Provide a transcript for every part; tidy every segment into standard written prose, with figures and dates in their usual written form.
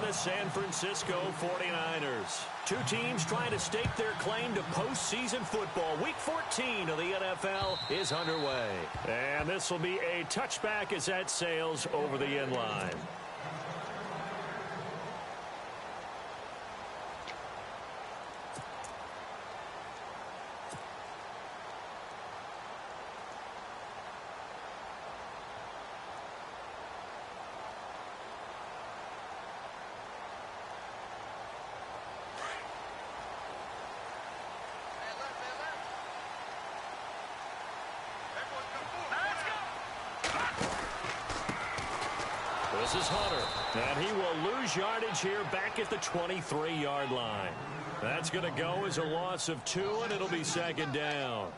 the San Francisco 49ers. Two teams trying to stake their claim to postseason football. Week 14 of the NFL is underway. And this will be a touchback as that sails over the end line. This is Hunter, and he will lose yardage here back at the 23-yard line. That's going to go as a loss of 2, and it'll be second down.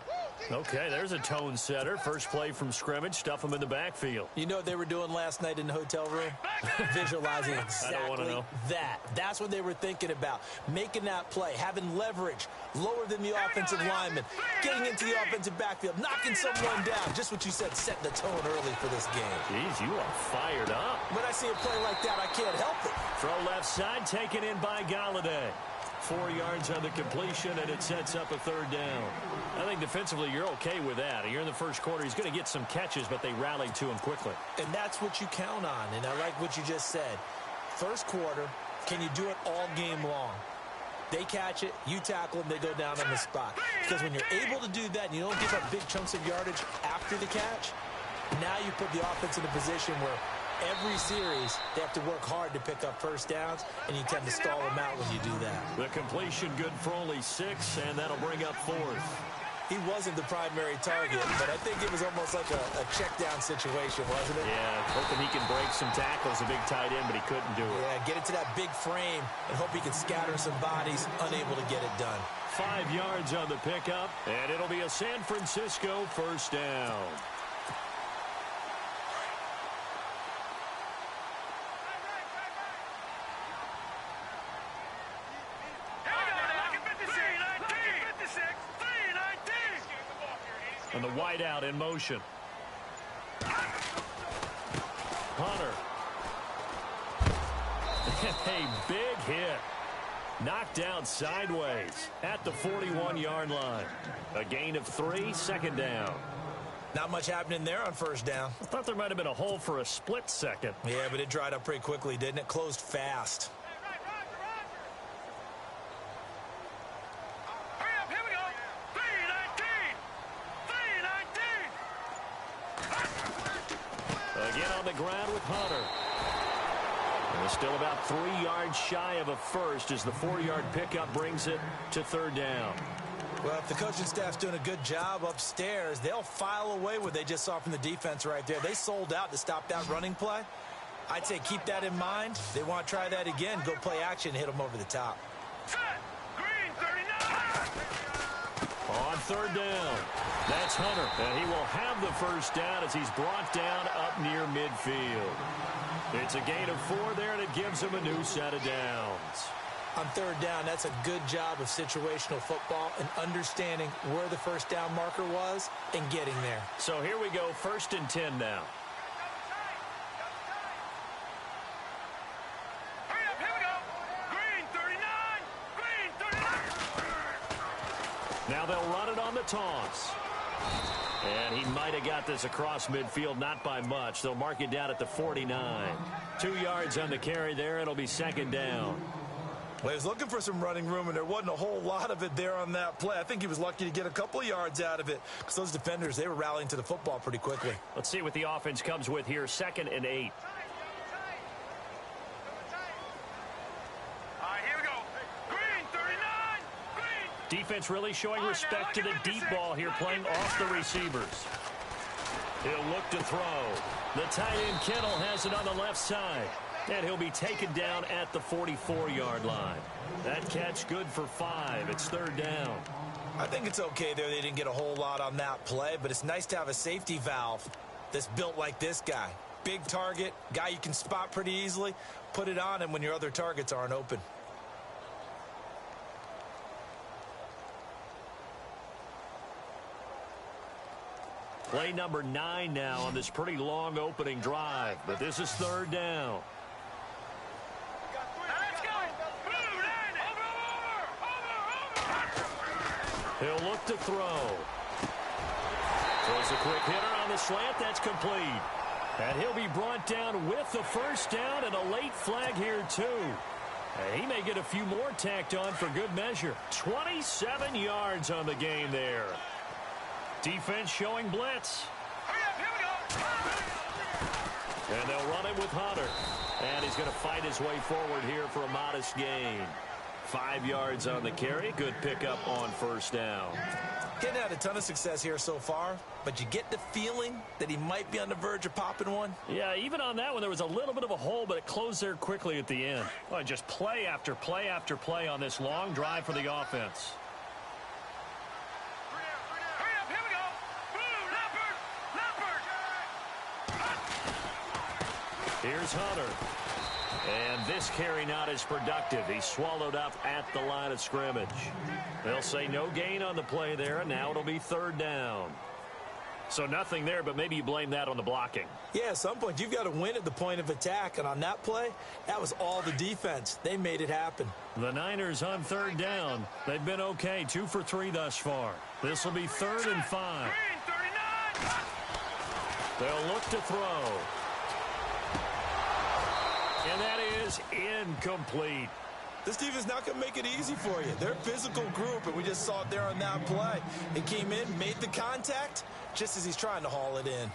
Okay, there's a tone setter. First play from scrimmage, stuff him in the backfield. You know what they were doing last night in the hotel room? Visualizing exactly that. That's what they were thinking about. Making that play, having leverage, lower than the offensive lineman, getting into the offensive backfield, knocking someone down. Just what you said, set the tone early for this game. Jeez, you are fired up. When I see a play like that, I can't help it. Throw left side, taken in by Galladay. 4 yards on the completion, and it sets up a third down. I think defensively you're okay with that. Here in the first quarter, he's going to get some catches, but they rallied to him quickly. And that's what you count on, and I like what you just said. First quarter, can you do it all game long? They catch it, you tackle them, they go down on the spot. Because when you're able to do that and you don't give up big chunks of yardage after the catch, now you put the offense in a position where every series, they have to work hard to pick up first downs, and you tend to stall them out when you do that. The completion good for only 6, and that'll bring up 4th. He wasn't the primary target, but I think it was almost like a check-down situation, wasn't it? Yeah, hoping he can break some tackles, a big tight end, but he couldn't do it. Yeah, get it to that big frame and hope he can scatter some bodies, unable to get it done. 5 yards on the pickup, and it'll be a San Francisco first down. And the wideout in motion. Hunter. A big hit. Knocked down sideways at the 41-yard line. A gain of 3, second down. Not much happening there on first down. I thought there might have been a hole for a split second. Yeah, but it dried up pretty quickly, didn't it? Closed fast. The ground with Hunter. And it's still about 3 yards shy of a first as the 4-yard pickup brings it to third down. Well, if the coaching staff's doing a good job upstairs, they'll file away what they just saw from the defense right there. They sold out to stop that running play. I'd say keep that in mind. They want to try that again. Go play action, hit them over the top. On third down, that's Hunter, and he will have the first down as he's brought down up near midfield. It's a gain of 4 there, and it gives him a new set of downs. On third down, that's a good job of situational football and understanding where the first down marker was and getting there. So here we go, 1st and 10 now. Now they'll run it on the toss. And he might have got this across midfield, not by much. They'll mark it down at the 49. 2 yards on the carry there. It'll be second down. Well, he was looking for some running room, and there wasn't a whole lot of it there on that play. I think he was lucky to get a couple of yards out of it because those defenders, they were rallying to the football pretty quickly. Let's see what the offense comes with here. 2nd and 8. Defense really showing respect to the deep ball here, playing off the receivers. He'll look to throw. The tight end Kittle has it on the left side. And he'll be taken down at the 44-yard line. That catch good for 5. It's third down. I think it's okay there. They didn't get a whole lot on that play, but it's nice to have a safety valve that's built like this guy. Big target, guy you can spot pretty easily. Put it on him when your other targets aren't open. Play number 9 now on this pretty long opening drive, but this is third down. He'll look to throw. Throws a quick hitter on the slant. That's complete. And he'll be brought down with the first down and a late flag here, too. And he may get a few more tacked on for good measure. 27 yards on the game there. Defense showing blitz. And they'll run it with Hunter. And he's going to fight his way forward here for a modest gain. 5 yards on the carry. Good pickup on first down. Getting had a ton of success here so far, but you get the feeling that he might be on the verge of popping one. Yeah, even on that one, there was a little bit of a hole, but it closed there quickly at the end. Well, just play after play after play on this long drive for the offense. Here's Hunter. And this carry not as productive. He's swallowed up at the line of scrimmage. They'll say no gain on the play there, and now it'll be third down. So nothing there, but maybe you blame that on the blocking. Yeah, at some point you've got to win at the point of attack, and on that play, that was all the defense. They made it happen. The Niners on third down. They've been okay, 2 for 3 thus far. This will be 3rd and 5. They'll look to throw. And that is incomplete. This team is not going to make it easy for you. They're a physical group, and we just saw it there on that play. He came in, made the contact, just as he's trying to haul it in.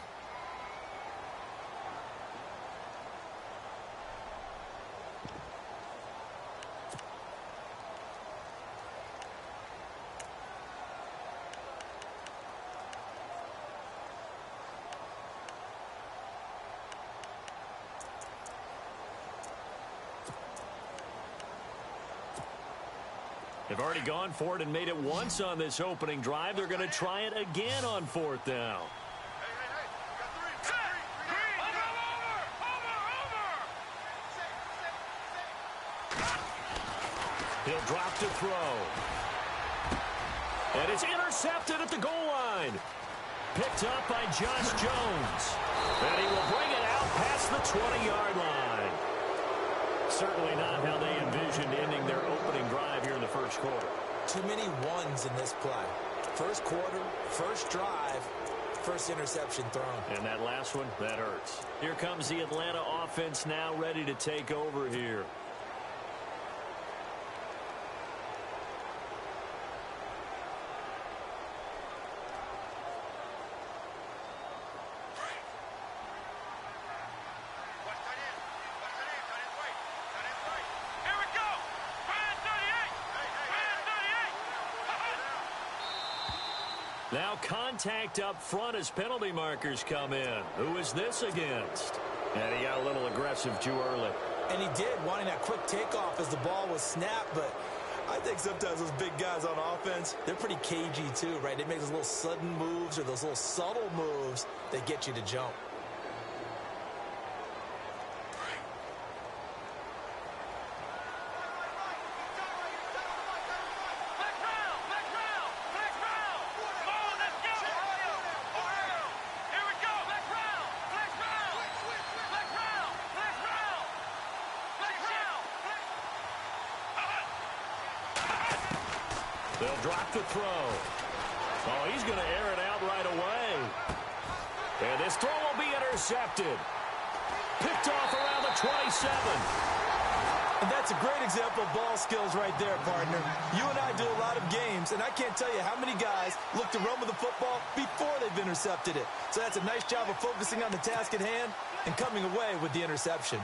They've already gone for it and made it once on this opening drive. They're going to try it again on 4th down. He'll drop to throw. And it's intercepted at the goal line. Picked up by Josh Jones. And he will bring it out past the 20-yard line. Certainly not how they envisioned ending their opening drive here in the first quarter. Too many ones in this play. First quarter, first drive, first interception thrown. And that last one, that hurts. Here comes the Atlanta offense now ready to take over here. Now contact up front as penalty markers come in. Who is this against? And he got a little aggressive too early. And he did, wanting that quick takeoff as the ball was snapped, but I think sometimes those big guys on offense, they're pretty cagey too, right? They make those little sudden moves or those little subtle moves that get you to jump. They'll drop the throw. Oh, he's going to air it out right away. And this throw will be intercepted. Picked off around the 27. And that's a great example of ball skills right there, partner. You and I do a lot of games, and I can't tell you how many guys look to run with the football before they've intercepted it. So that's a nice job of focusing on the task at hand and coming away with the interception.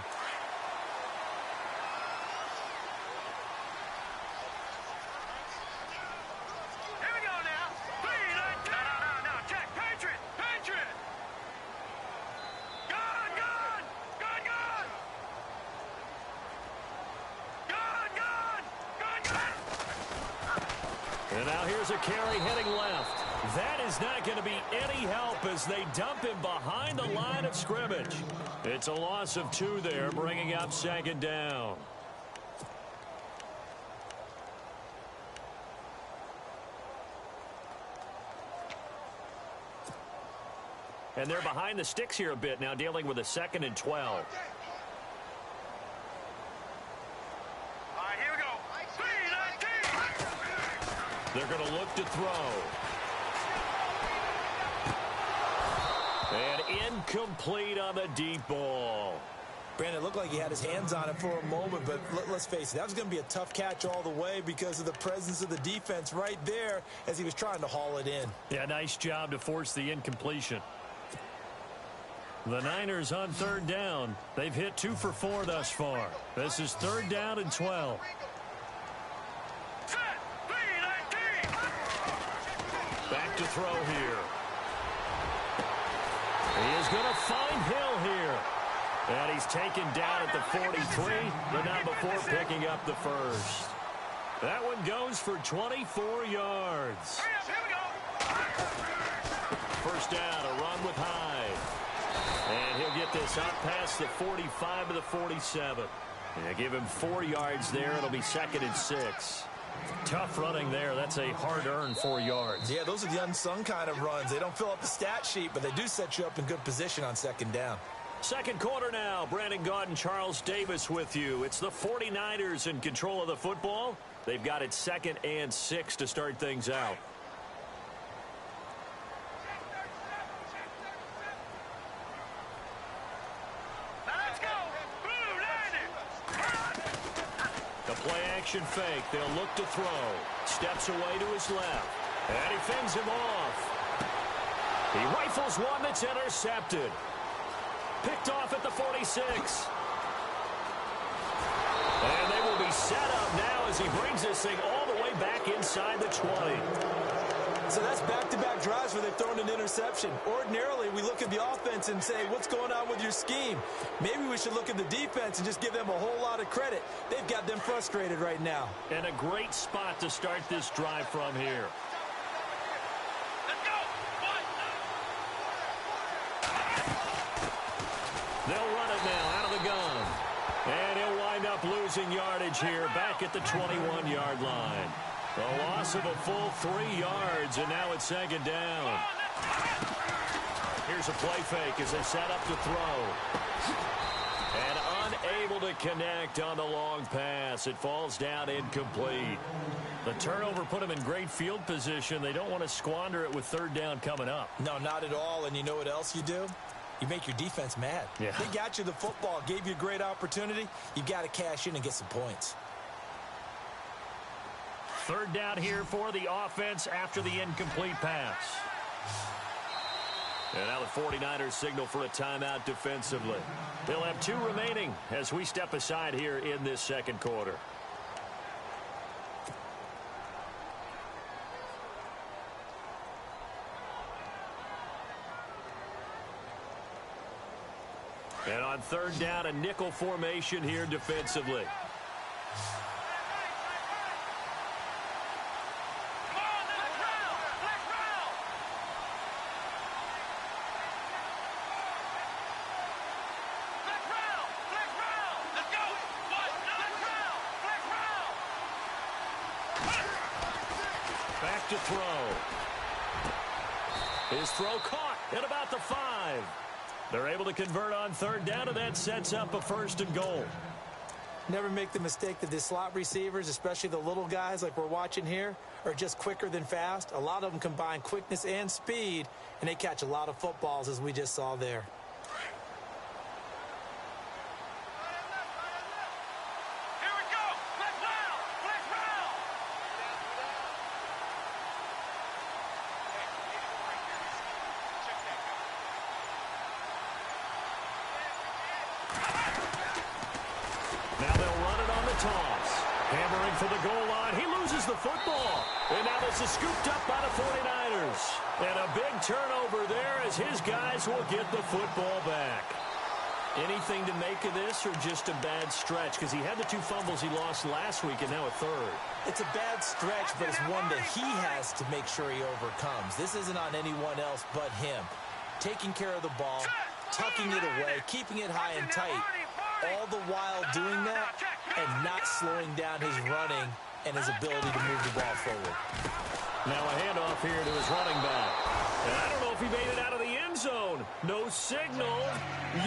And now here's a carry heading left. That is not going to be any help as they dump him behind the line of scrimmage. It's a loss of 2 there, bringing up 2nd down. And they're behind the sticks here a bit now, dealing with a 2nd and 12. They're going to look to throw. And incomplete on the deep ball. Brandon, it looked like he had his hands on it for a moment, but let's face it, that was going to be a tough catch all the way because of the presence of the defense right there as he was trying to haul it in. Yeah, nice job to force the incompletion. The Niners on third down. They've hit 2 for 4 thus far. This is third down and 12. Back to throw here. He is going to find Hill here. And he's taken down at the 43, but not before picking up the first. That one goes for 24 yards. First down, a run with Hyde. And he'll get this out past the 45 to the 47. And give him 4 yards there. It'll be 2nd and 6. Tough running there. That's a hard-earned 4 yards. Yeah, those are the unsung kind of runs. They don't fill up the stat sheet, but they do set you up in good position on second down. Second quarter now. Brandon Gaudin, Charles Davis with you. It's the 49ers in control of the football. They've got it 2nd and 6 to start things out. Let's go. The play action fake. They'll look to throw. Steps away to his left. And he fends him off. He rifles one that's intercepted. Picked off at the 46. And they will be set up now as he brings this thing all the way back inside the 20. So that's back-to-back drives where they've thrown an interception. Ordinarily, we look at the offense and say, what's going on with your scheme? Maybe we should look at the defense and just give them a whole lot of credit. They've got them frustrated right now. And a great spot to start this drive from here. They'll run it now out of the gun. And he'll wind up losing yardage here back at the 21-yard line. A loss of a full 3 yards, and now it's 2nd down. Here's a play fake as they set up to throw. And unable to connect on the long pass. It falls down incomplete. The turnover put them in great field position. They don't want to squander it with third down coming up. No, not at all. And you know what else you do? You make your defense mad. Yeah. They got you the football, gave you a great opportunity. You got to cash in and get some points. Third down here for the offense after the incomplete pass. And now the 49ers signal for a timeout defensively. They'll have 2 remaining as we step aside here in this second quarter. And on third down, a nickel formation here defensively. Back to throw. His throw caught at about the 5. They're able to convert on third down, and that sets up a 1st and goal. Never make the mistake that the slot receivers, especially the little guys like we're watching here, are just quicker than fast. A lot of them combine quickness and speed, and they catch a lot of footballs, as we just saw there. Hammering for the goal line. He loses the football. And now this is scooped up by the 49ers. And a big turnover there as his guys will get the football back. Anything to make of this or just a bad stretch? Because he had the 2 fumbles he lost last week and now a 3rd. It's a bad stretch, but it's one that he has to make sure he overcomes. This isn't on anyone else but him. Taking care of the ball, tucking it away, keeping it high and tight. All the while doing that and not slowing down his running and his ability to move the ball forward. Now a handoff here to his running back. And I don't know if he made it out of the end zone. No signal.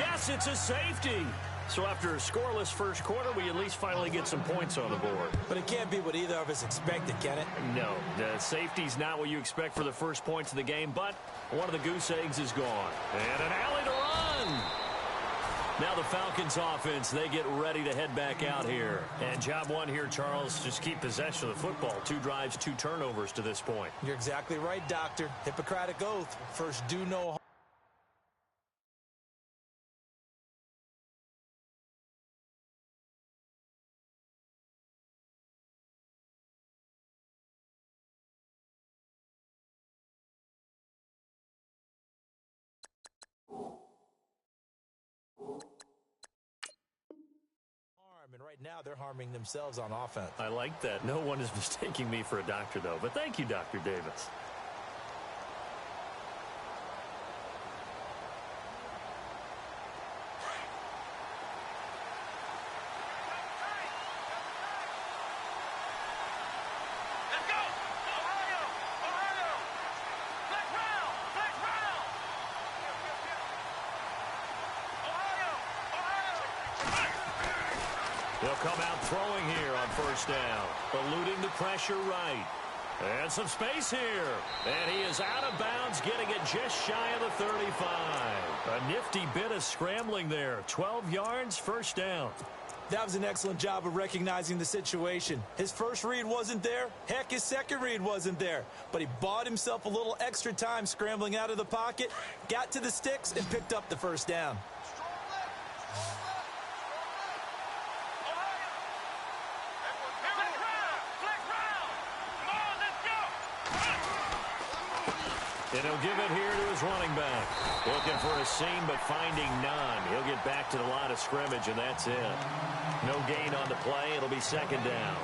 Yes, it's a safety. So after a scoreless first quarter, we at least finally get some points on the board. But it can't be what either of us expected, can it? No, the safety's not what you expect for the first points of the game, but one of the goose eggs is gone. And an alley to run. Now the Falcons offense, they get ready to head back out here. And job one here, Charles, just keep possession of the football. 2 drives, 2 turnovers to this point. You're exactly right, Doctor. Hippocratic oath. First, do no harm. And right now, they're harming themselves on offense. I like that. No one is mistaking me for a doctor, though. But thank you, Dr. Davis. They'll come out throwing here on first down. Eluding the pressure right. And some space here. And he is out of bounds, getting it just shy of the 35. A nifty bit of scrambling there. 12 yards, first down. That was an excellent job of recognizing the situation. His first read wasn't there. Heck, his second read wasn't there. But he bought himself a little extra time scrambling out of the pocket, got to the sticks, and picked up the first down. And he'll give it here to his running back. Looking for a seam, but finding none. He'll get back to the line of scrimmage, and that's it. No gain on the play. It'll be second down.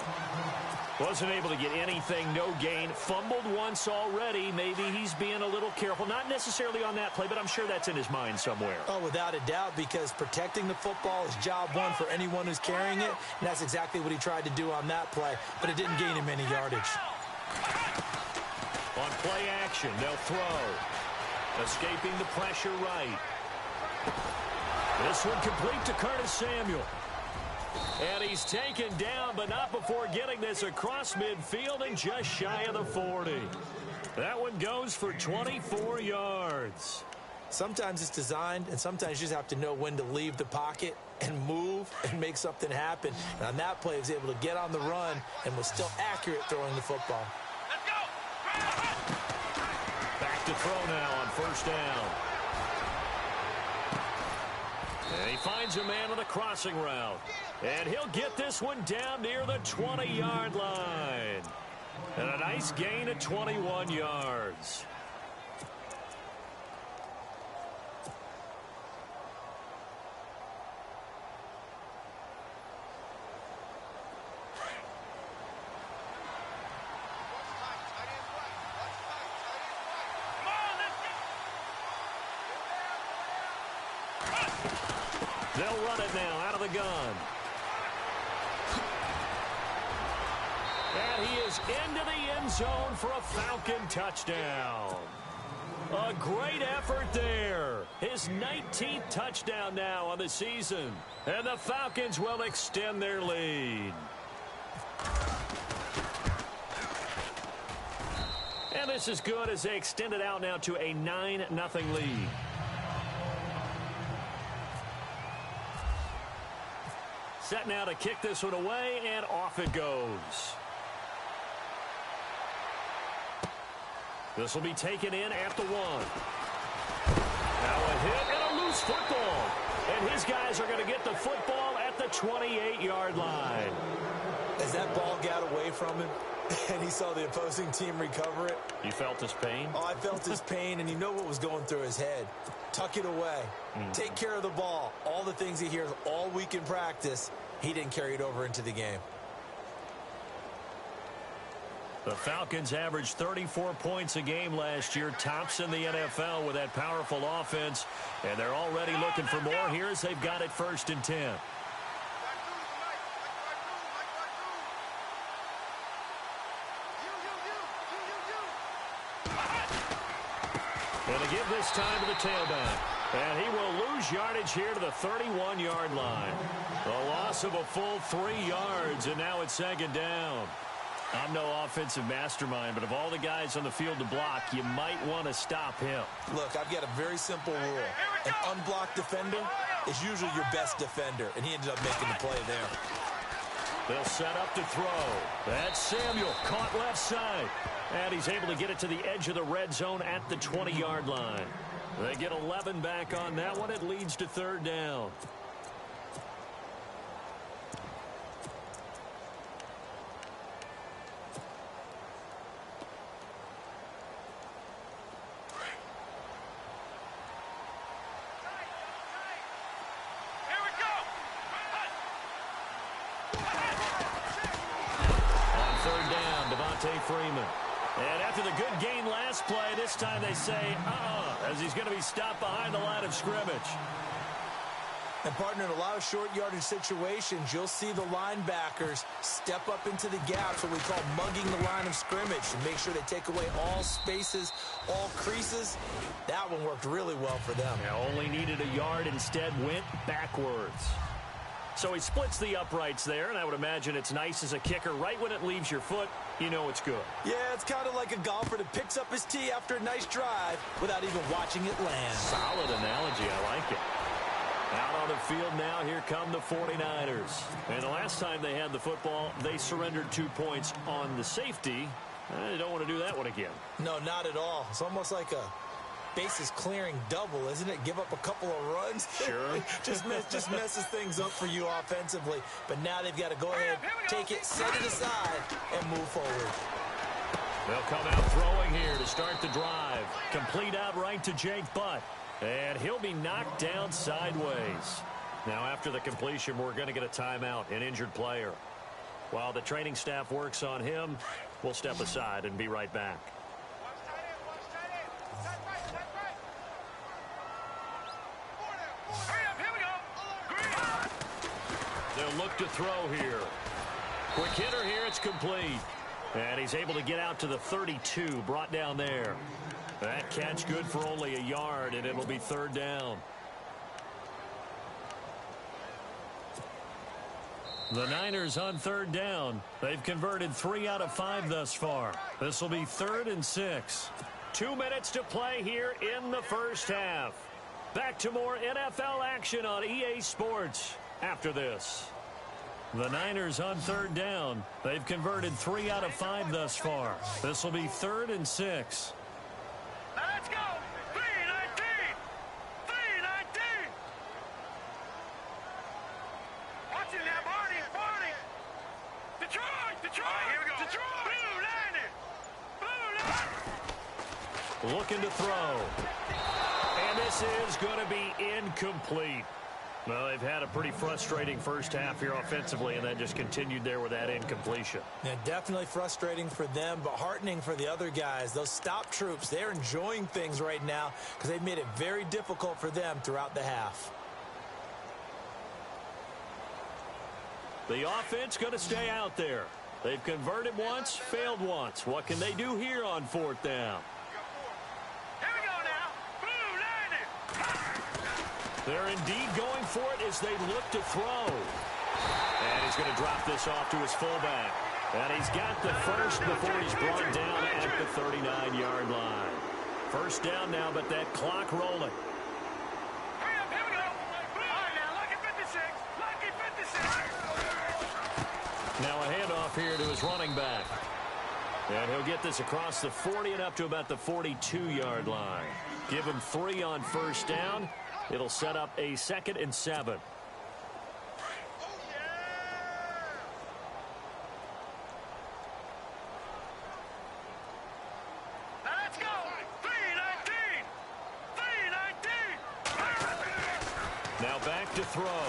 Wasn't able to get anything, no gain. Fumbled once already. Maybe he's being a little careful. Not necessarily on that play, but I'm sure that's in his mind somewhere. Oh, without a doubt, because protecting the football is job one for anyone who's carrying it, and that's exactly what he tried to do on that play, but it didn't gain him any yardage. On play action, they'll throw. Escaping the pressure right. This one complete to Curtis Samuel. And he's taken down, but not before getting this across midfield and just shy of the 40. That one goes for 24 yards. Sometimes it's designed, and sometimes you just have to know when to leave the pocket and move and make something happen. And on that play, he was able to get on the run and was still accurate throwing the football. Back to throw now on first down. And he finds a man on the crossing route. And he'll get this one down near the 20-yard line. And a nice gain of 21 yards. They'll run it now out of the gun. And he is into the end zone for a Falcon touchdown. A great effort there. His 19th touchdown now on the season. And the Falcons will extend their lead. And this is good as they extend it out now to a 9-0 lead. Set now to kick this one away, and off it goes. This will be taken in at the 1. Now a hit and a loose football. And his guys are going to get the football at the 28-yard line. As that ball got away from him and he saw the opposing team recover it. You felt his pain? Oh, I felt his pain, and you know what was going through his head. Tuck it away. Take care of the ball. All the things he hears all week in practice, he didn't carry it over into the game. The Falcons averaged 34 points a game last year, tops in the NFL with that powerful offense, and they're already looking for more here as they've got it 1st and 10. And to give this time to the tailback. And he will lose yardage here to the 31-yard line. A loss of a full 3 yards, and now it's second down. I'm no offensive mastermind, but of all the guys on the field to block, you might want to stop him. Look, I've got a very simple rule. An unblocked defender is usually your best defender, and he ended up making the play there. They'll set up to throw. That's Samuel, caught left side. And he's able to get it to the edge of the red zone at the 20-yard line. They get 11 back on that one. It leads to third down. Freeman. And after the good gain last play, this time they say, as he's going to be stopped behind the line of scrimmage. And, partner, in a lot of short yardage situations, you'll see the linebackers step up into the gaps, what we call mugging the line of scrimmage, to make sure they take away all spaces, all creases. That one worked really well for them. Yeah, only needed a yard, instead went backwards. So he splits the uprights there, and I would imagine it's nice as a kicker. Right when it leaves your foot, you know it's good. Yeah, it's kind of like a golfer that picks up his tee after a nice drive without even watching it land. Solid analogy. I like it. Out on the field now, here come the 49ers. And the last time they had the football, they surrendered 2 points on the safety. They don't want to do that one again. No, not at all. It's almost like a bases clearing double, isn't it? Give up a couple of runs. Sure. just messes things up for you offensively. But now they've got to go ahead, take it, set it aside, and move forward. They'll come out throwing here to start the drive. Complete out right to Jake Butt. And he'll be knocked down sideways. Now after the completion, we're going to get a timeout, an injured player. While the training staff works on him, we'll step aside and be right back. They'll look to throw here. Quick hitter here, it's complete. And he's able to get out to the 32, brought down there. That catch good for only a yard, and it'll be third down. The Niners on third down. They've converted 3 out of 5 thus far. This will be 3rd and 6. 2 minutes to play here in the first half. Back to more NFL action on EA Sports after this. The Niners on third down. They've converted 3 out of 5 thus far. This will be 3rd and 6. Let's go! 3-19! 3-19! Watch it now, Barney! Barney! Detroit! Detroit! Right, here we go! Detroit! Blue line it! Blue line! Looking to throw. And this is going to be incomplete. Well, they've had a pretty frustrating first half here offensively, and then just continued there with that incompletion. Yeah, definitely frustrating for them, but heartening for the other guys. Those stop troops, they're enjoying things right now because they've made it very difficult for them throughout the half. The offense going to stay out there. They've converted once, failed once. What can they do here on 4th down? They're indeed going for it as they look to throw. And he's going to drop this off to his fullback. And he's got the first before he's brought down at the 39-yard line. First down now, but that clock rolling. Hurry up, here we go. All right, now, lucky 56. Lucky 56. Now a handoff here to his running back. And he'll get this across the 40 and up to about the 42-yard line. Give him 3 on first down. It'll set up a 2nd and 7. Let's go! 3-19! 3-19! Now back to throw.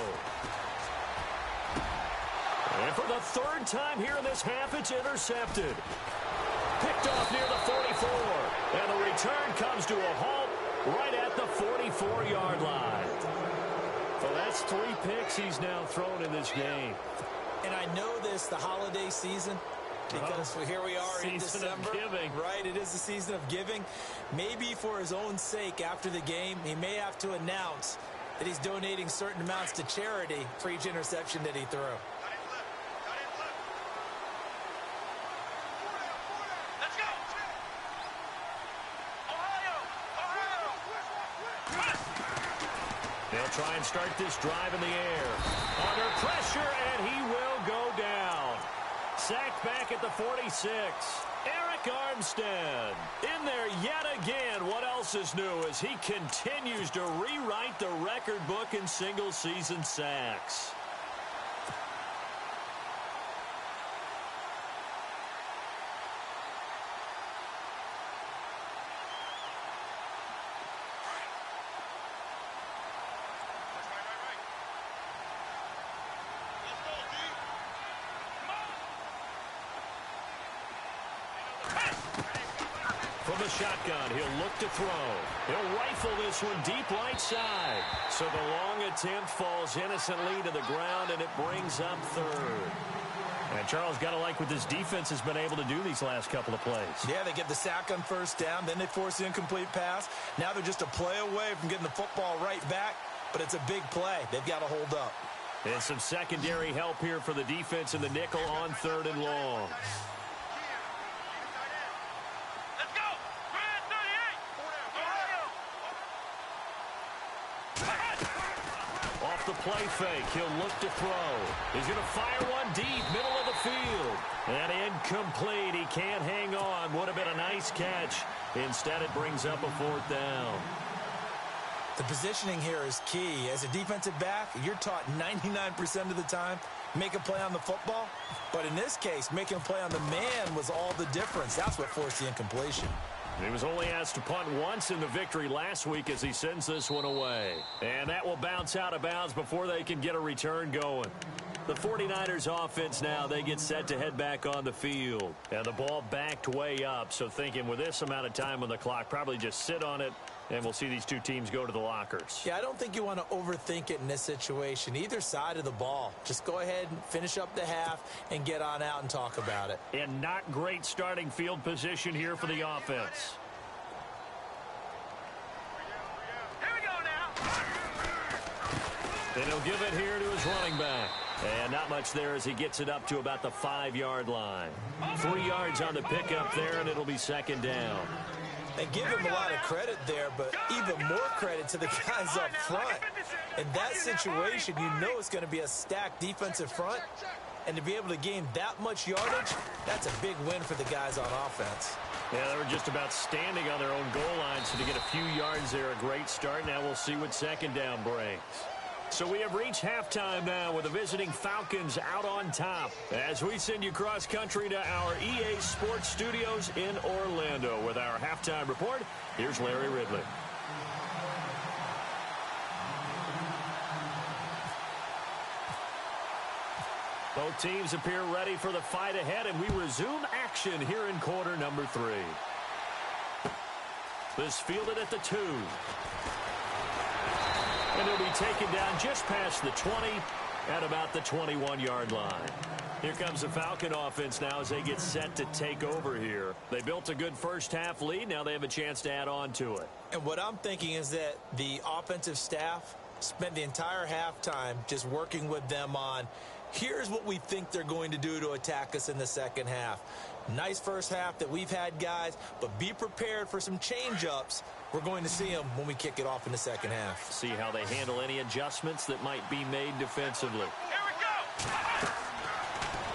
And for the 3rd time here in this half, it's intercepted. Picked off near the 44. And the return comes to a halt right at the 44-yard line. So that's 3 picks he's now thrown in this game. And I know this, the holiday season, Because here we are in December. December, right? It is the season of giving. Maybe for his own sake after the game, he may have to announce that he's donating certain amounts to charity for each interception that he threw. Let's go. They'll try and start this drive in the air. Under pressure, and he will go down. Sacked back at the 46. Eric Armstead in there yet again. What else is new as he continues to rewrite the record book in single-season sacks. From the shotgun, he'll look to throw. He'll rifle this one deep right side. So the long attempt falls innocently to the ground, and it brings up third. And Charles, got to like what this defense has been able to do these last couple of plays. Yeah, they get the sack on first down, then they force the incomplete pass. Now they're just a play away from getting the football right back, but it's a big play. They've got to hold up. And some secondary help here for the defense in the nickel on 3rd and long. The play fake. He'll look to throw. He's going to fire one deep, middle of the field. And incomplete. He can't hang on. Would have been a nice catch. Instead, it brings up a 4th down. The positioning here is key. As a defensive back, you're taught 99% of the time, make a play on the football. But in this case, making a play on the man was all the difference. That's what forced the incompletion. He was only asked to punt once in the victory last week as he sends this one away. And that will bounce out of bounds before they can get a return going. The 49ers offense now, they get set to head back on the field. And the ball backed way up, so thinking with this amount of time on the clock, probably just sit on it, and we'll see these two teams go to the lockers. Yeah, I don't think you want to overthink it in this situation. Either side of the ball. Just go ahead and finish up the half and get on out and talk about it. And not great starting field position here for the offense. Here we go now. And he'll give it here to his running back. And not much there as he gets it up to about the 5-yard line. 3 yards on the pickup there, and it'll be 2nd down. And give him a lot of credit there, but even more credit to the guys up front. In that situation, you know it's going to be a stacked defensive front. And to be able to gain that much yardage, that's a big win for the guys on offense. Yeah, they were just about standing on their own goal line, so to get a few yards there, a great start. Now we'll see what 2nd down brings. So we have reached halftime now with the visiting Falcons out on top as we send you cross-country to our EA Sports Studios in Orlando with our halftime report. Here's Larry Ridley. Both teams appear ready for the fight ahead, and we resume action here in quarter number 3. This fielded at the 2. And he'll be taken down just past the 20 at about the 21-yard line. Here comes the Falcon offense now as they get set to take over here. They built a good first-half lead. Now they have a chance to add on to it. And what I'm thinking is that the offensive staff spent the entire halftime just working with them on, here's what we think they're going to do to attack us in the second half. Nice first half that we've had, guys, but be prepared for some change-ups. We're going to see them when we kick it off in the second half. See how they handle any adjustments that might be made defensively. Here we go.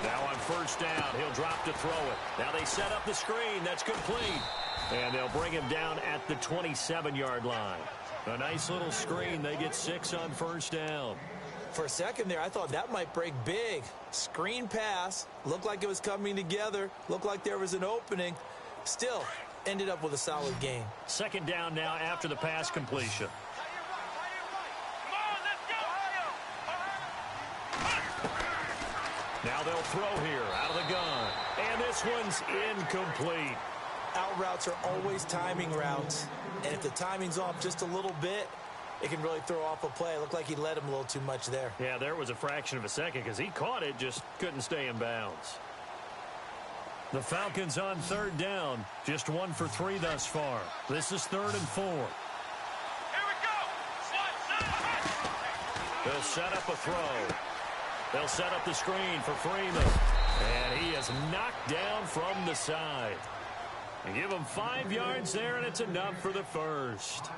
Now on first down, he'll drop to throw it. Now they set up the screen. That's complete. And they'll bring him down at the 27-yard line. A nice little screen. They get 6 on first down. For a second there, I thought that might break big. Screen pass. Looked like it was coming together. Looked like there was an opening. Still, ended up with a solid game. 2nd down now after the pass completion. Come on, let's go. Now they'll throw here out of the gun. And this one's incomplete. Out routes are always timing routes. And if the timing's off just a little bit, it can really throw off a play. It looked like he led him a little too much there. Yeah, there was a fraction of a second because he caught it, just couldn't stay in bounds. The Falcons on third down. Just 1 for 3 thus far. This is 3rd and 4. Here we go. They'll set up a throw. They'll set up the screen for Freeman. And he is knocked down from the side. And give him 5 yards there, and it's enough for the first.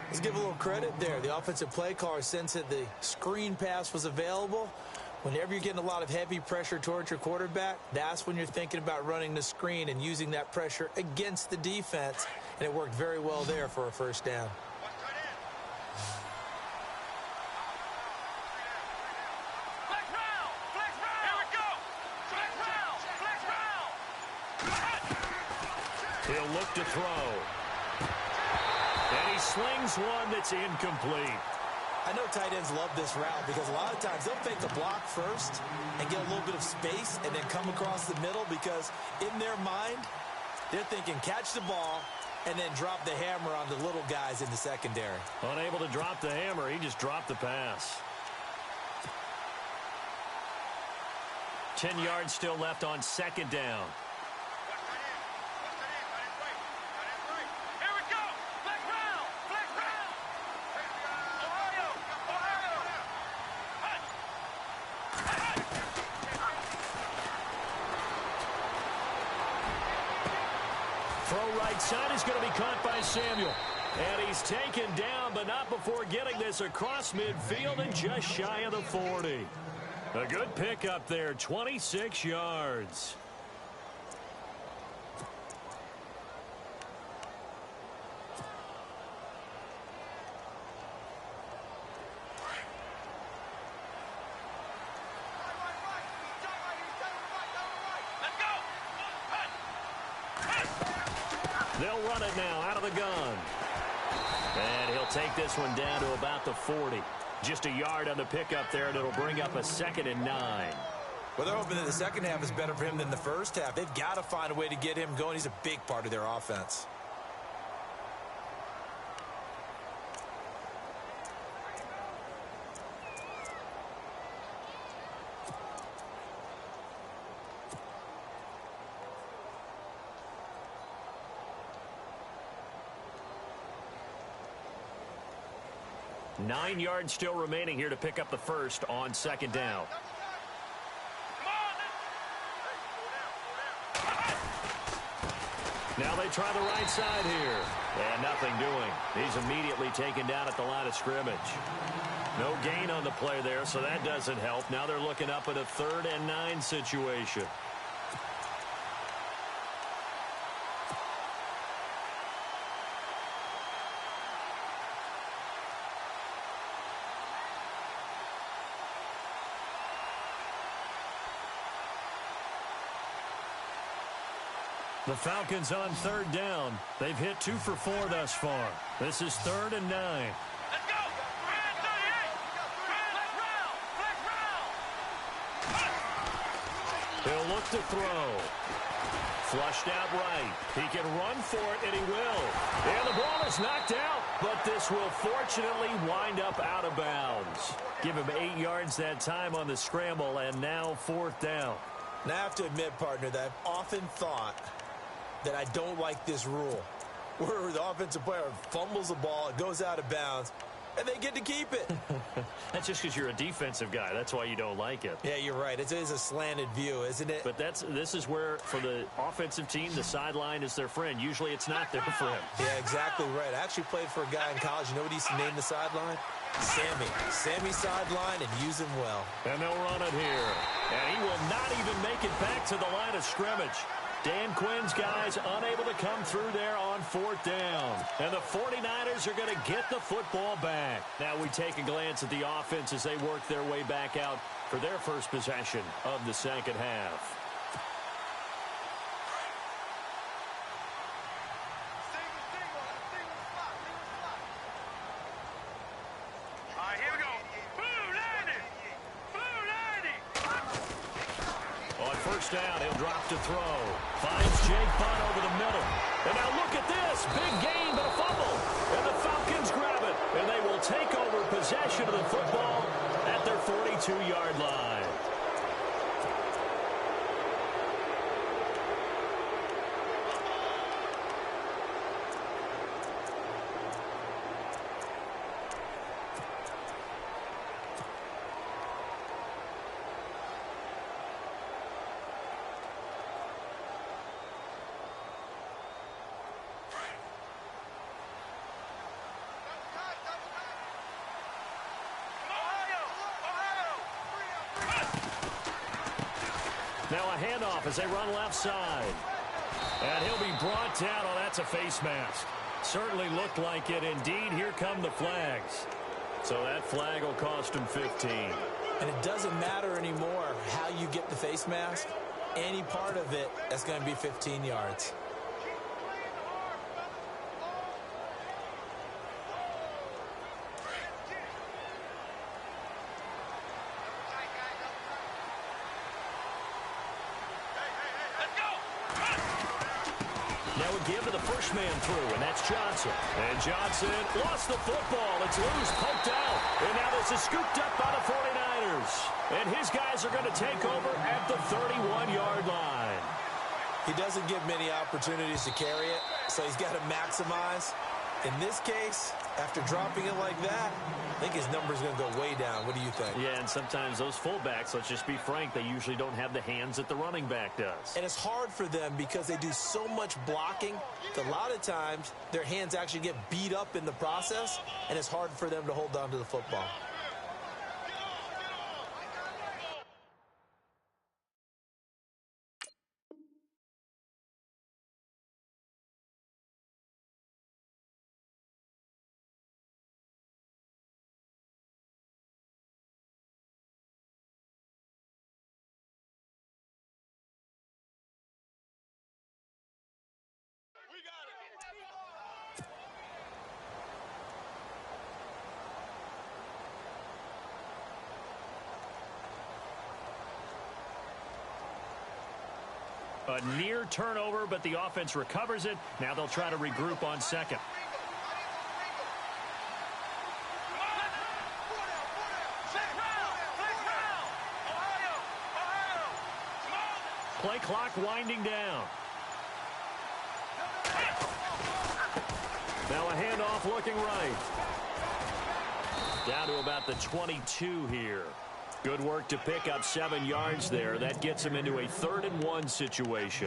Let's give a little credit there. The offensive play caller sensed that the screen pass was available. Whenever you're getting a lot of heavy pressure towards your quarterback, that's when you're thinking about running the screen and using that pressure against the defense. And it worked very well there for a first down. Flex round. Flex round. Here we go. Flex round. Flex round. He'll look to throw. And he slings one that's incomplete. I know tight ends love this route because a lot of times they'll fake the block first and get a little bit of space and then come across the middle because in their mind, they're thinking catch the ball and then drop the hammer on the little guys in the secondary. Unable to drop the hammer, he just dropped the pass. 10 yards still left on 2nd down. Throw right side is going to be caught by Samuel. And he's taken down, but not before getting this across midfield and just shy of the 40. A good pickup there, 26 yards. They'll run it now out of the gun. And he'll take this one down to about the 40. Just a yard on the pickup there, and it'll bring up a 2nd and 9. Well, they're hoping that the second half is better for him than the first half. They've got to find a way to get him going. He's a big part of their offense. Nine yards still remaining here to pick up the first on 2nd down. Now they try the right side here. And nothing doing. He's immediately taken down at the line of scrimmage. No gain on the play there, so that doesn't help. Now they're looking up at a 3rd and 9 situation. The Falcons on 3rd down. They've hit 2 for 4 thus far. This is 3rd and 9. Let's go. Flex round. He'll look to throw. Flushed out right. He can run for it, and he will. And the ball is knocked out, but this will fortunately wind up out of bounds. Give him 8 yards that time on the scramble, and now 4th down. Now I have to admit, partner, that I've often thought that I don't like this rule where the offensive player fumbles the ball, it goes out of bounds, and they get to keep it. That's just because you're a defensive guy. That's why you don't like it. Yeah, you're right. It is a slanted view, isn't it? But this is where, for the offensive team, the sideline is their friend. Usually it's not their friend. Yeah, exactly right. I actually played for a guy in college. You know what he used to name the sideline? Sammy. Sammy sideline, and use him well. And they'll run it here. And he will not even make it back to the line of scrimmage. Dan Quinn's guys unable to come through there on 4th down. And the 49ers are going to get the football back. Now we take a glance at the offense as they work their way back out for their first possession of the second half. Down, he'll drop to throw. Finds Jake Butt over the middle. And now look at this. Big gain, but a fumble. And the Falcons grab it. And they will take over possession of the football at their 42-yard line. Now a handoff as they run left side. And he'll be brought down. Oh, that's a face mask. Certainly looked like it. Indeed, here come the flags. So that flag will cost him 15. And it doesn't matter anymore how you get the face mask. Any part of it, that's going to be 15 yards. Now a give to the first man through, and that's Johnson. And Johnson lost the football. It's loose, poked out. And now this is scooped up by the 49ers. And his guys are going to take over at the 31-yard line. He doesn't get many opportunities to carry it, so he's got to maximize. In this case, after dropping it like that, I think his number's going to go way down. What do you think? Yeah, and sometimes those fullbacks, let's just be frank, they usually don't have the hands that the running back does. And it's hard for them because they do so much blocking that a lot of times their hands actually get beat up in the process, and it's hard for them to hold on to the football. A near turnover, but the offense recovers it. Now they'll try to regroup on second. Play clock winding down. Now a handoff looking right. Down to about the 22 here. Good work to pick up 7 yards there. That gets him into a 3rd-and-1 situation.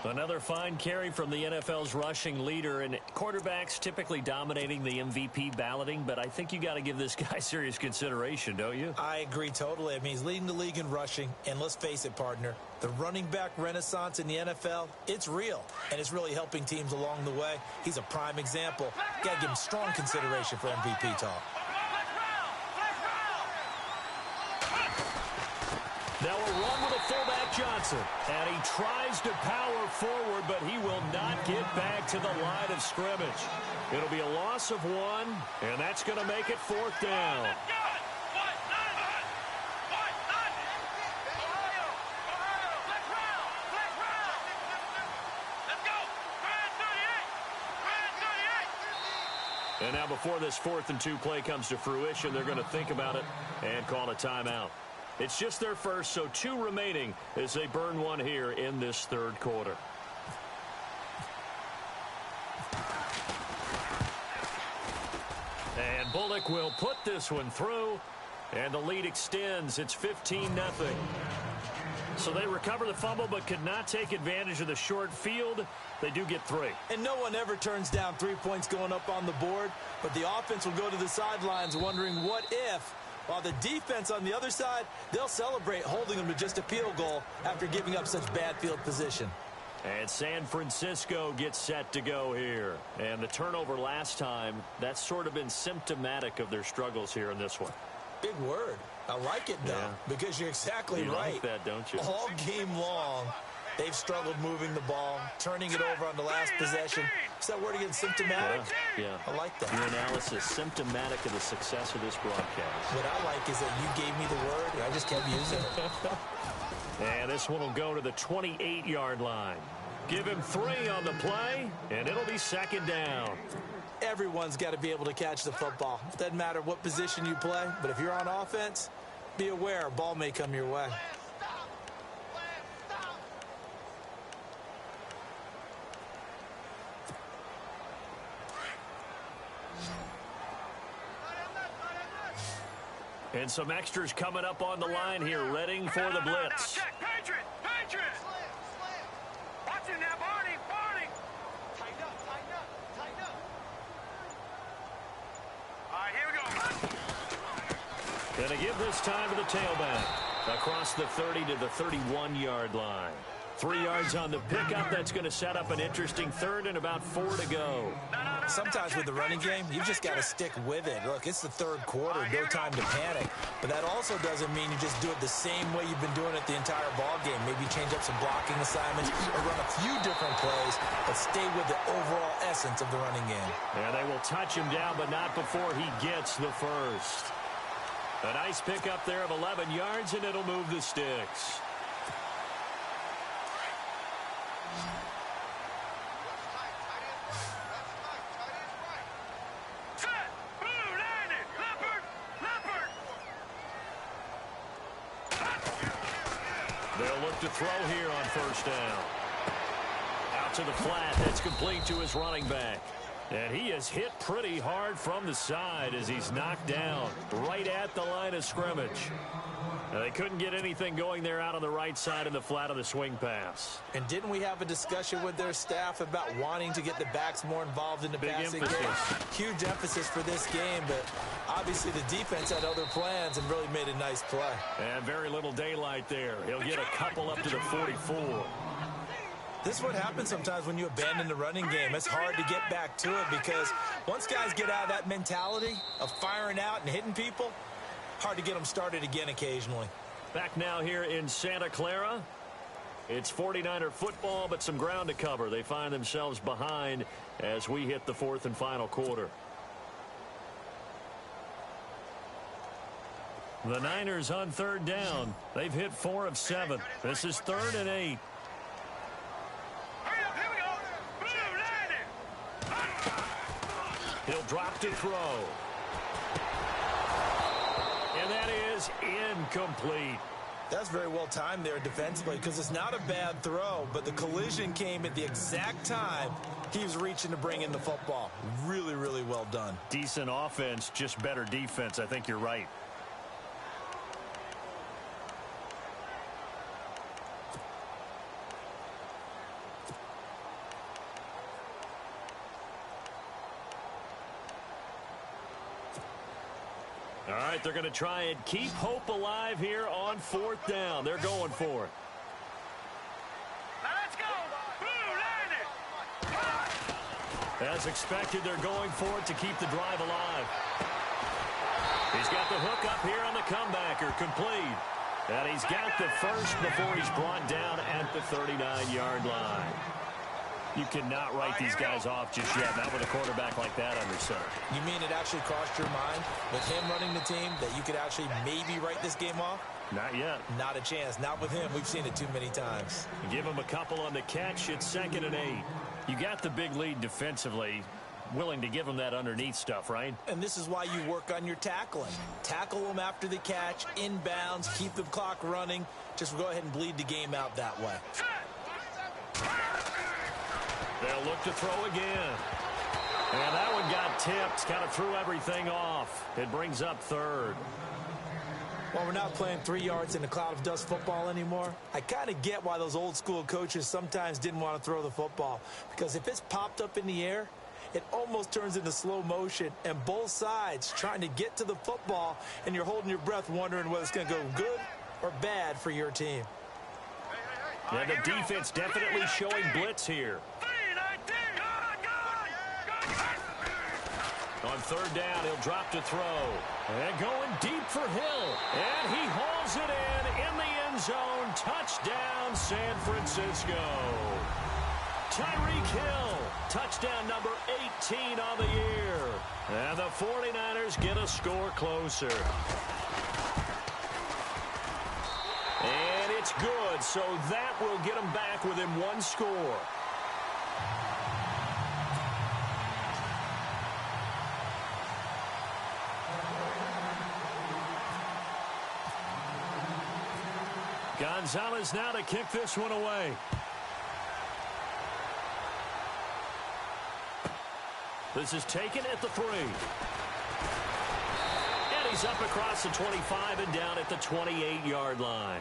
Another fine carry from the NFL's rushing leader, and quarterbacks typically dominating the MVP balloting, but I think you got to give this guy serious consideration, don't you? I agree totally. I mean, he's leading the league in rushing, and let's face it, partner, the running back renaissance in the NFL, it's real, and it's really helping teams along the way. He's a prime example. Got to give him strong consideration for MVP talk. Now a run with a fullback Johnson. And he tries to power forward, but he will not get back to the line of scrimmage. It'll be a loss of 1, and that's going to make it 4th down. And now before this 4th-and-2 play comes to fruition, they're going to think about it and call a timeout. It's just their first, so 2 remaining as they burn 1 here in this 3rd quarter. And Bullock will put this one through, and the lead extends. It's 15-0. So they recover the fumble but could not take advantage of the short field. They do get 3. And no one ever turns down 3 points going up on the board, but the offense will go to the sidelines wondering what if. While the defense on the other side, they'll celebrate holding them to just a field goal after giving up such bad field position. And San Francisco gets set to go here. And the turnover last time, that's sort of been symptomatic of their struggles here in this one. Big word. I like it, though, because you're exactly right. You like that, don't you? All game long, they've struggled moving the ball, turning it over on the last possession. Is that word again, symptomatic? Yeah. I like that. Your analysis, symptomatic of the success of this broadcast. What I like is that you gave me the word, and I just kept using it. And this one will go to the 28-yard line. Give him 3 on the play, and it'll be 2nd down. Everyone's got to be able to catch the football. Doesn't matter what position you play, but if you're on offense, be aware a ball may come your way. And some extras coming up on the line here, readying for the blitz. Patriot! Watch him now, Barney! Tighten up. All right, here we go. Gonna give this time to the tailback. Across the 30 to the 31-yard line. 3 yards on the pickup. That's going to set up an interesting third and about 4 to go. Sometimes with the running game, you've just got to stick with it. Look, it's the third quarter, no time to panic. But that also doesn't mean you just do it the same way you've been doing it the entire ball game. Maybe change up some blocking assignments or run a few different plays, but stay with the overall essence of the running game. Yeah, they will touch him down, but not before he gets the first. A nice pickup there of 11 yards, and it'll move the sticks. They'll look to throw here on first down. Out to the flat. That's complete to his running back. And he is hit pretty hard from the side as he's knocked down right at the line of scrimmage. Now, they couldn't get anything going there out on the right side of the flat of the swing pass. And didn't we have a discussion with their staff about wanting to get the backs more involved in the Big passing emphasis. game? Huge emphasis for this game, but obviously the defense had other plans and really made a nice play. And very little daylight there. He'll get a couple up to the 44. This is what happens sometimes when you abandon the running game. It's hard to get back to it because once guys get out of that mentality of firing out and hitting people, hard to get them started again occasionally. Back now here in Santa Clara. It's 49er football, but some ground to cover. They find themselves behind as we hit the fourth and final quarter. The Niners on third down. They've hit 4 of 7. This is 3rd and 8. He'll drop to throw. And that is incomplete. That's very well timed there defensively because it's not a bad throw, but the collision came at the exact time he was reaching to bring in the football. Really, really well done. Decent offense, just better defense. I think you're right. All right, they're going to try and keep hope alive here on 4th down. They're going for it. Now let's go. As expected, they're going for it to keep the drive alive. He's got the hook up here on the comebacker, complete. And he's got the first before he's brought down at the 39-yard line. You cannot write these guys off just yet, not with a quarterback like that under center. You mean it actually crossed your mind with him running the team that you could actually maybe write this game off? Not yet. Not a chance. Not with him. We've seen it too many times. Give him a couple on the catch. It's 2nd and 8. You got the big lead defensively. Willing to give him that underneath stuff, right? And this is why you work on your tackling. Tackle them after the catch, inbounds, keep the clock running. Just go ahead and bleed the game out that way. They'll look to throw again. And that one got tipped. Kind of threw everything off. It brings up 3rd. Well, we're not playing 3 yards in a cloud of dust football anymore. I kind of get why those old school coaches sometimes didn't want to throw the football. Because if it's popped up in the air, it almost turns into slow motion. And both sides trying to get to the football, and you're holding your breath wondering whether it's going to go good or bad for your team. And the defense definitely showing blitz here. On 3rd down, he'll drop to throw. And going deep for Hill. And he hauls it in the end zone. Touchdown, San Francisco. Tyreek Hill, touchdown number 18 on the year. And the 49ers get a score closer. And it's good, so that will get them back within 1 score. Gonzalez now to kick this one away. This is taken at the 3. And He's up across the 25 and down at the 28-yard line.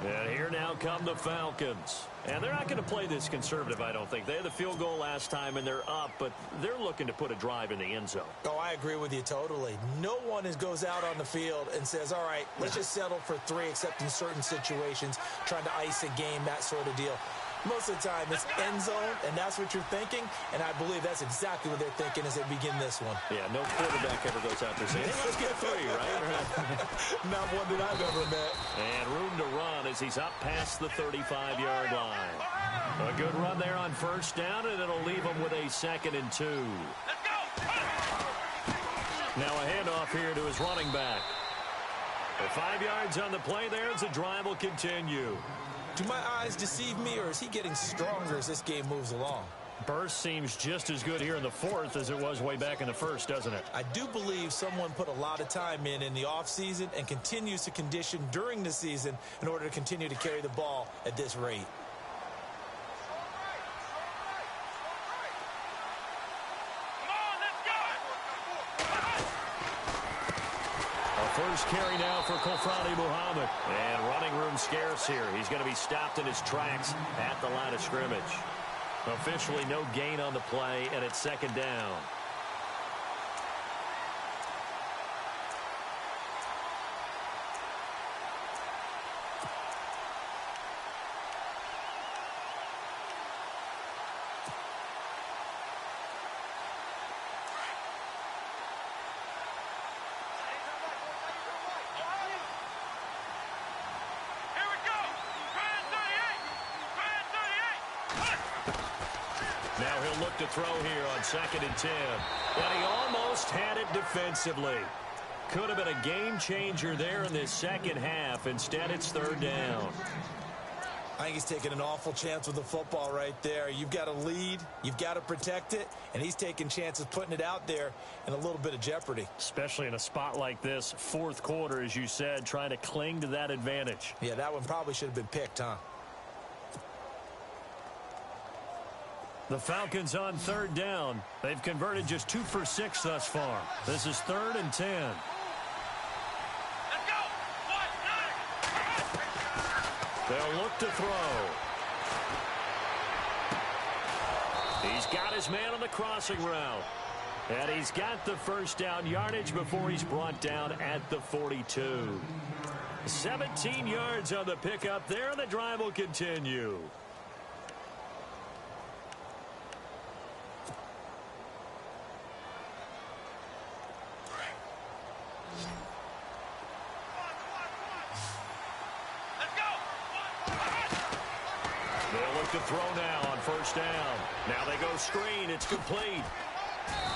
And here now come the Falcons. And they're not going to play this conservative, I don't think. They had the field goal last time, and they're up, but they're looking to put a drive in the end zone. Oh, I agree with you totally. No one goes out on the field and says, all right, let's just settle for 3, except in certain situations, trying to ice a game, that sort of deal. Most of the time, it's end zone, and that's what you're thinking, and I believe that's exactly what they're thinking as they begin this one. Yeah, no quarterback ever goes out there saying, hey, let's get 3, right? Not one that I've ever met. And room to run as he's up past the 35-yard line. A good run there on first down, and it'll leave him with a 2nd and 2. Let's go! Now a handoff here to his running back. 5 yards on the play there as the drive will continue. Do my eyes deceive me, or is he getting stronger as this game moves along? Burst seems just as good here in the 4th as it was way back in the 1st, doesn't it? I do believe someone put a lot of time in the offseason and continues to condition during the season in order to continue to carry the ball at this rate. First carry now for Kofrani Muhammad. And running room scarce here. He's going to be stopped in his tracks at the line of scrimmage. Officially no gain on the play, and it's 2nd down. Now he'll look to throw here on 2nd and 10. And he almost had it defensively. Could have been a game changer there in this second half. Instead, it's 3rd down. I think he's taking an awful chance with the football right there. You've got to lead, you've got to protect it, and he's taking chances putting it out there in a little bit of jeopardy. Especially in a spot like this, 4th quarter, as you said, trying to cling to that advantage. Yeah, that one probably should have been picked, huh? The Falcons on 3rd down. They've converted just 2 for 6 thus far. This is 3rd and 10. Let's go! They'll look to throw. He's got his man on the crossing route. And he's got the first down yardage before he's brought down at the 42. 17 yards on the pickup there, and the drive will continue. They'll look to throw now on first down. Now they go screen. It's complete.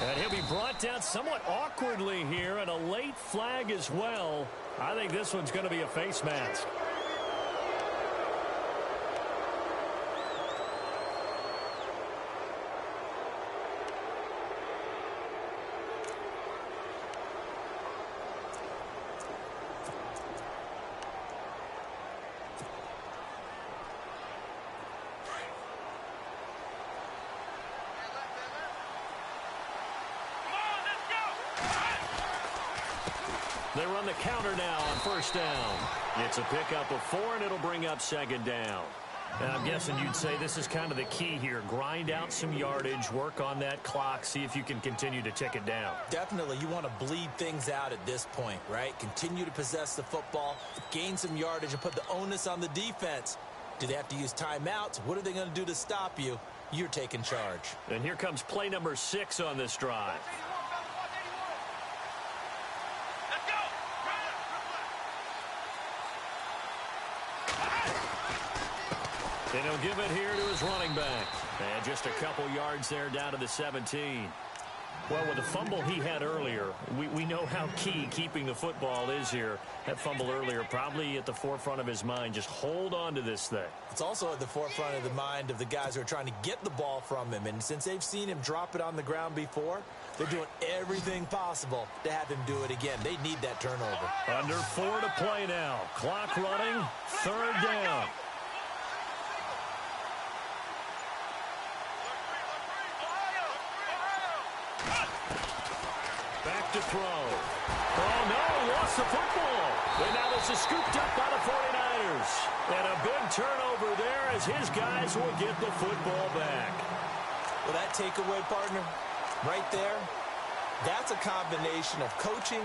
And he'll be brought down somewhat awkwardly here, and a late flag as well. I think this one's going to be a face mask. They run the counter now on first down. It's a pickup of 4, and it'll bring up 2nd down. And I'm guessing you'd say this is kind of the key here. Grind out some yardage, work on that clock, see if you can continue to tick it down. Definitely, you want to bleed things out at this point, right? Continue to possess the football, gain some yardage, and put the onus on the defense. Do they have to use timeouts? What are they going to do to stop you? You're taking charge. And here comes play number 6 on this drive. And he'll give it here to his running back. And just a couple yards there down to the 17. Well, with the fumble he had earlier, we know how key keeping the football is here. That fumble earlier probably at the forefront of his mind. Just hold on to this thing. It's also at the forefront of the mind of the guys who are trying to get the ball from him. And since they've seen him drop it on the ground before, they're doing everything possible to have him do it again. They need that turnover. Under 4 to play now. Clock running. 3rd down. Back to throw. Oh, no, lost the football. And now this is scooped up by the 49ers. And a big turnover there as his guys will get the football back. Well, that takeaway, partner, right there, that's a combination of coaching,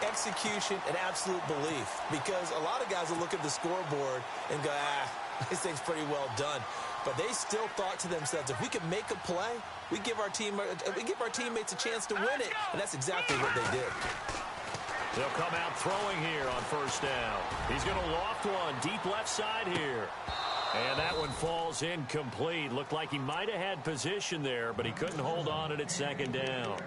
execution, and absolute belief. Because a lot of guys will look at the scoreboard and go, this thing's pretty well done. But they still thought to themselves, if we can make a play, we give our teammates a chance to win it. And that's exactly what they did. They'll come out throwing here on first down. He's going to loft one deep left side here. And that one falls incomplete. Looked like he might have had position there, but he couldn't hold on it at second down.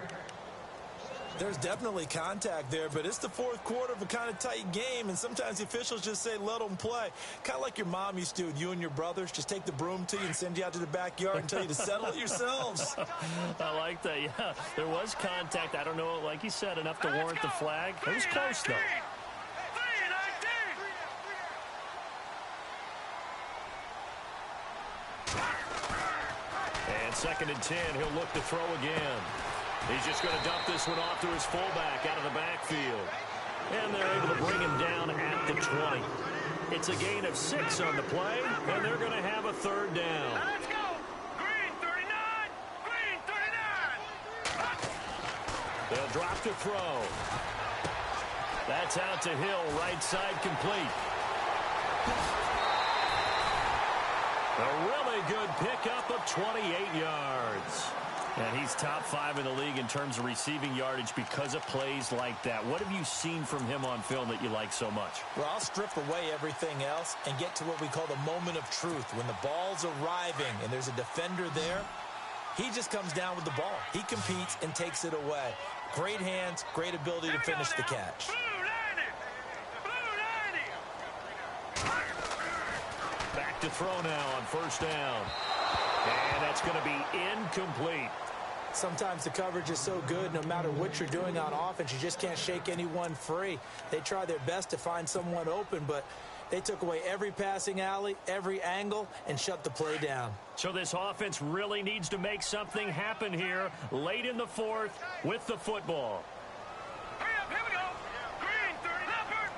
There's definitely contact there, but it's the fourth quarter of a kind of tight game, and sometimes the officials just say, let them play. Kind of like your mom used to with you and your brothers. Just take the broom to you and send you out to the backyard and tell you to settle it yourselves. I like that, yeah. There was contact. I don't know, like you said, enough to warrant the flag. It was close, though. And 2nd and 10, he'll look to throw again. He's just going to dump this one off to his fullback out of the backfield. And they're able to bring him down at the 20. It's a gain of 6 on the play, and they're going to have a third down. Let's go! Green 39! Green 39! They'll drop to throw. That's out to Hill, right side complete. A really good pickup of 28 yards. And he's top 5 in the league in terms of receiving yardage because of plays like that. What have you seen from him on film that you like so much? Well, I'll strip away everything else and get to what we call the moment of truth. When the ball's arriving and there's a defender there, he just comes down with the ball. He competes and takes it away. Great hands, great ability to finish the catch. Back to throw now on first down. And that's going to be incomplete. Sometimes the coverage is so good, no matter what you're doing on offense, you just can't shake anyone free. They try their best to find someone open, but they took away every passing alley, every angle, and shut the play down. So this offense really needs to make something happen here late in the fourth with the football. Hurry up, here we go. Green 30, Leopard.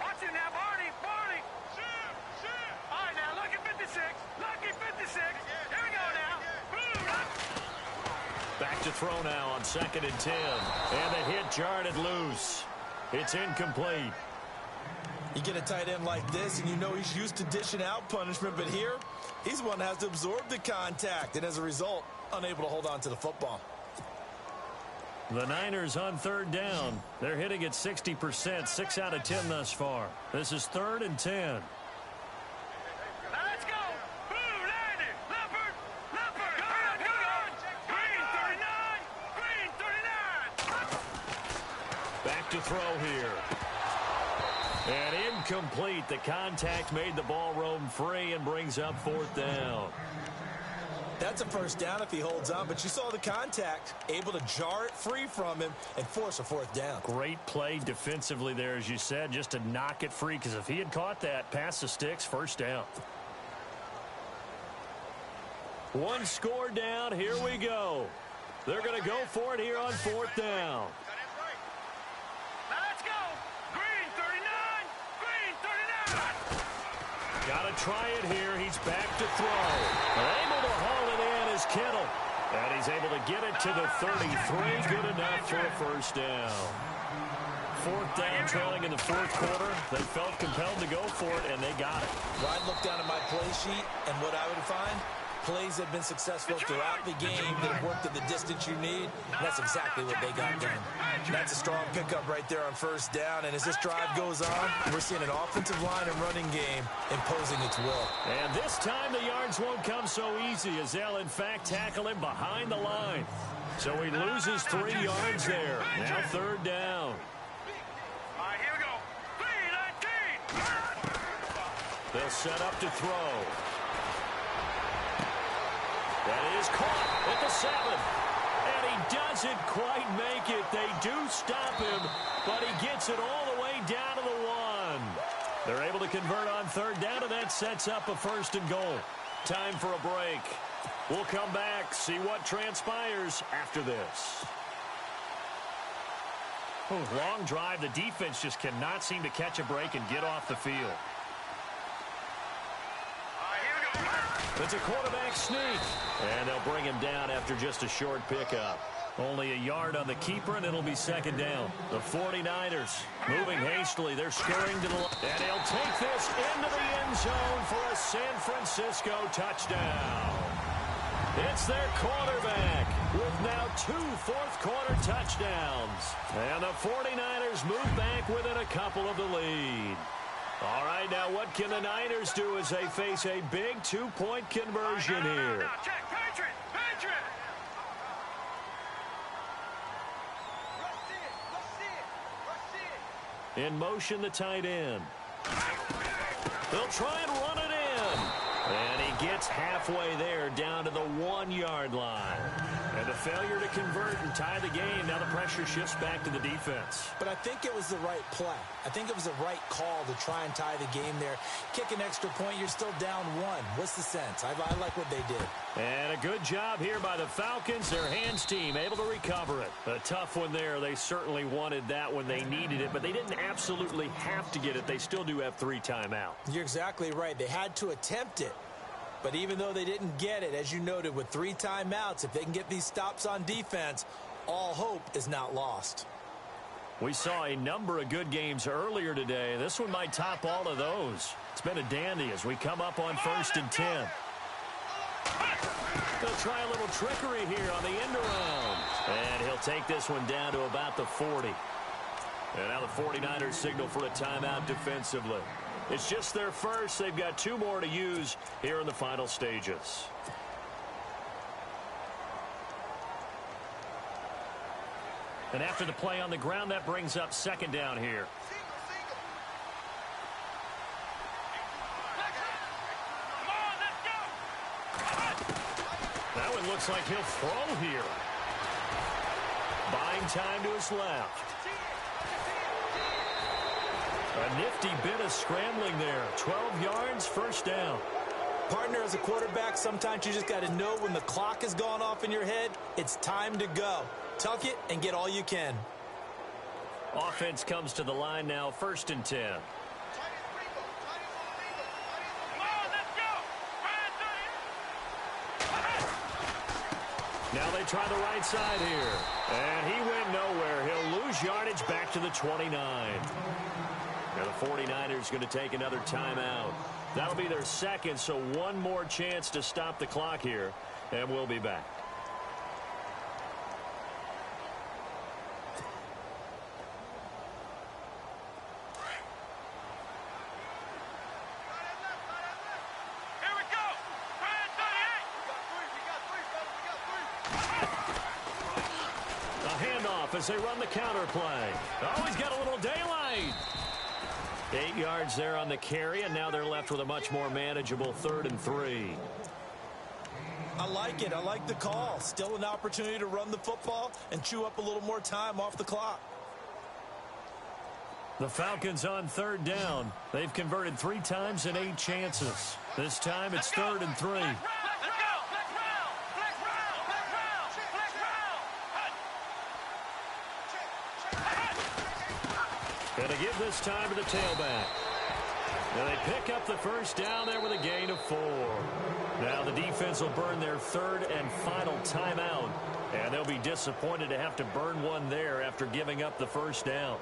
Watch it now, Barney. Shoot. All right, now, lucky 56. Here we go now. Back to throw now on 2nd and 10. And the hit jarred it loose. It's incomplete. You get a tight end like this, and you know he's used to dishing out punishment, but here, he's the one that has to absorb the contact, and as a result, unable to hold on to the football. The Niners on third down. They're hitting at 60%, 6 out of 10 thus far. This is 3rd and 10. Let's go. Leopard. Here we go. Green 39. Back to throw here. And incomplete. The contact made the ball roam free and brings up 4th down. That's a first down if he holds on, but you saw the contact, able to jar it free from him and force a 4th down. Great play defensively there, as you said, just to knock it free, because if he had caught that, past the sticks, first down. One score down, here we go. They're going to go for it here on 4th down. Let's go. Green 39. Got to try it here. He's back to throw. Able to haul it in is Kittle. And he's able to get it to the 33. Good enough for a first down. 4th down, trailing in the 4th quarter. They felt compelled to go for it, and they got it. Well, I'd look down at my play sheet, and what I would find, plays have been successful throughout the game that have worked at the distance you need, and that's exactly what they got done. That's a strong pickup right there on first down, and as this drive goes on, we're seeing an offensive line and running game imposing its will. And this time the yards won't come so easy, as they'll in fact tackle him behind the line. So he loses 3 yards there. Now 3rd down. All right, here we go. 3-19. They'll set up to throw. That is caught at the 7. And he doesn't quite make it. They do stop him, but he gets it all the way down to the 1. They're able to convert on 3rd down, and that sets up a 1st and goal. Time for a break. We'll come back, see what transpires after this. Long drive. The defense just cannot seem to catch a break and get off the field. It's a quarterback sneak. And they'll bring him down after just a short pickup. Only a yard on the keeper, and it'll be second down. The 49ers moving hastily. They're scurrying to the line. And he'll take this into the end zone for a San Francisco touchdown. It's their quarterback with now 2 fourth-quarter touchdowns. And the 49ers move back within a couple of the lead. All right, now what can the Niners do as they face a big 2-point conversion here? Check, Patriot! Patriot! In motion, the tight end. They'll try and run it in. And he gets halfway there, down to the 1-yard line. And a failure to convert and tie the game. Now the pressure shifts back to the defense. But I think it was the right play. I think it was the right call to try and tie the game there. Kick an extra point, you're still down 1. What's the sense? I like what they did. And a good job here by the Falcons. Their hands team able to recover it. A tough one there. They certainly wanted that when they needed it, but they didn't absolutely have to get it. They still do have 3 timeouts. You're exactly right. They had to attempt it. But even though they didn't get it, as you noted, with 3 timeouts, if they can get these stops on defense, all hope is not lost. We saw a number of good games earlier today. This one might top all of those. It's been a dandy as we come up on 1st and 10. They'll try a little trickery here on the end around. And he'll take this one down to about the 40. And now the 49ers signal for a timeout defensively. It's just their first. They've got 2 more to use here in the final stages. And after the play on the ground, that brings up second down here. That one looks like he'll throw here. Buying time to his left. A nifty bit of scrambling there. 12 yards, first down. Partner, as a quarterback, sometimes you just got to know when the clock has gone off in your head, it's time to go. Tuck it and get all you can. Offense comes to the line now, 1st and 10. Now they try the right side here. And he went nowhere. He'll lose yardage back to the 29. Now the 49ers going to take another timeout. That'll be their second, so 1 more chance to stop the clock here. And we'll be back. As they run the counter play. Oh, he's got a little daylight. 8 yards there on the carry, and now they're left with a much more manageable 3rd and 3. I like it. I like the call. Still an opportunity to run the football and chew up a little more time off the clock. The Falcons on 3rd down. They've converted 3 times in 8 chances. This time it's 3rd and 3. Going to give this time to the tailback. Now they pick up the first down there with a gain of 4. Now the defense will burn their 3rd and final timeout. And they'll be disappointed to have to burn one there after giving up the first down.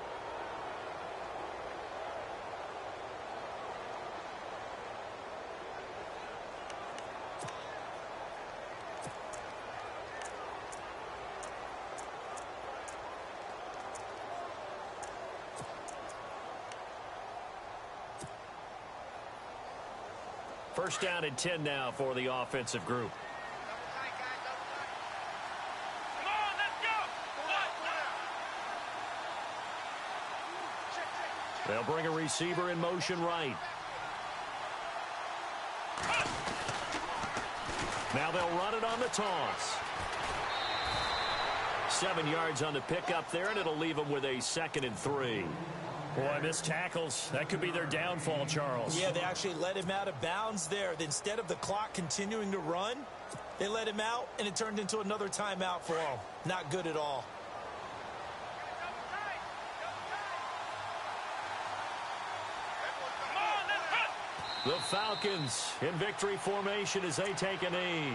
First down and 10 now for the offensive group. Come on, let's go. They'll bring a receiver in motion right. Now they'll run it on the toss. 7 yards on the pickup there, and it'll leave them with a 2nd and 3. Boy, missed tackles. That could be their downfall, Charles. Yeah, they actually let him out of bounds there. Instead of the clock continuing to run, they let him out, and it turned into another timeout for him. Not good at all. The Falcons in victory formation as they take a knee.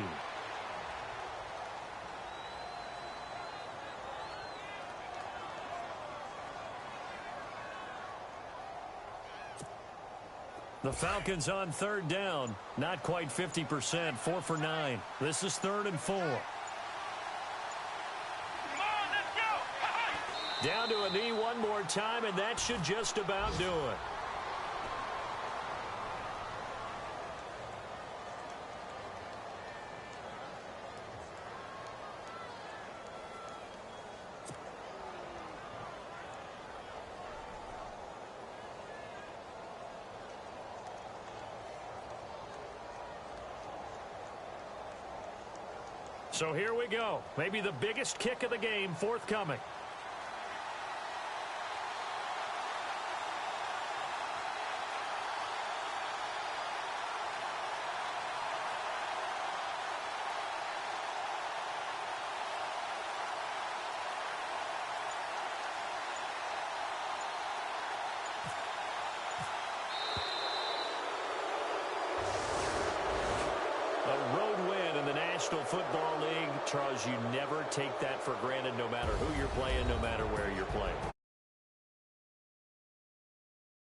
The Falcons on third down. Not quite 50%. 4 for 9. This is 3rd and 4. Down to a knee one more time, and that should just about do it. So here we go. Maybe the biggest kick of the game forthcoming. National Football League, Charles, you never take that for granted no matter who you're playing, no matter where you're playing.